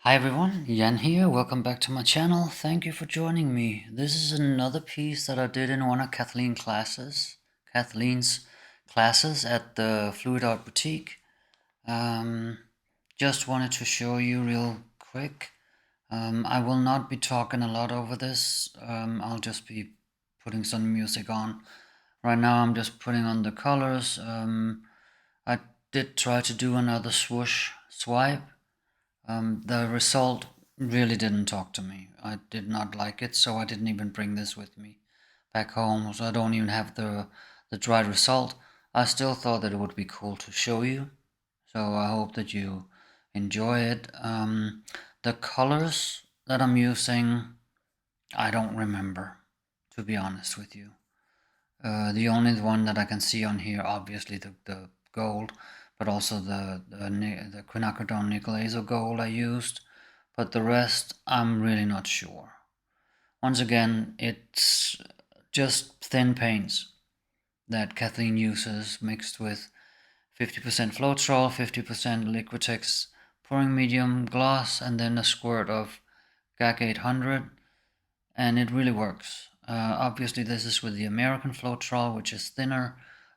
Hi everyone, Jan here. Welcome back to my channel. Thank you for joining me. This is another piece that I did in one of Cathlene's classes at the Fluid Art Boutique. Just wanted to show you real quick. I will not be talking a lot over this. I'll just be putting some music on. Right now I'm just putting on the colors. I did try to do another swoosh swipe. The result really didn't talk to me. I did not like it, so I didn't even bring this with me back home, so I don't even have the dried result. I still thought that it would be cool to show you, so I hope that you enjoy it. The colors that I'm using, I don't remember, to be honest with you. The only one that I can see on here, obviously the gold, but also the quinacridone nickel azo gold I used. But the rest, I'm really not sure. Once again, it's just thin paints that Cathleen uses mixed with 50% Floetrol, 50% Liquitex pouring medium gloss, and then a squirt of GAC 800, and it really works. Obviously, this is with the American Floetrol, which is thinner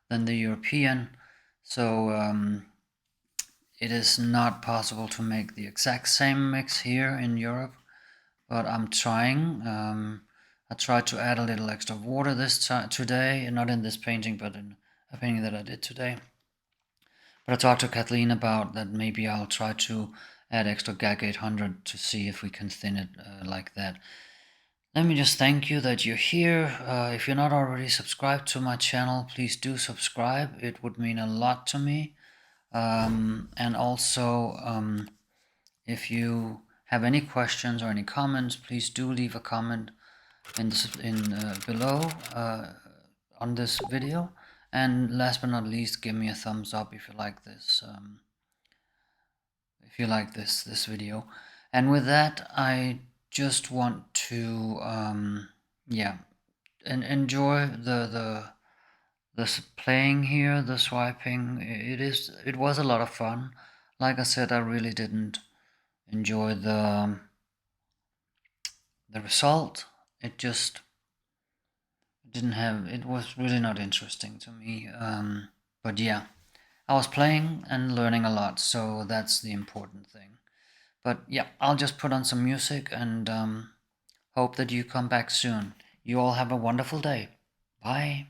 than the European, so it is not possible to make the exact same mix here in Europe, but I'm trying. I tried to add a little extra water today, not in this painting, but in a painting that I did today. But I talked to Cathleen about that maybe I'll try to add extra GAC 800 to see if we can thin it like that. Let me just thank you that you're here. If you're not already subscribed to my channel, please do subscribe. It would mean a lot to me. And also, if you have any questions or any comments, please do leave a comment below on this video. And last but not least, give me a thumbs up if you like this. This video. And with that, I just want to enjoy the playing here, the swiping. It was a lot of fun. Like I said, I really didn't enjoy the result. It just didn't have, it was really not interesting to me. But yeah, I was playing and learning a lot, so that's the important thing. But yeah, I'll just put on some music and hope that you come back soon. You all have a wonderful day. Bye.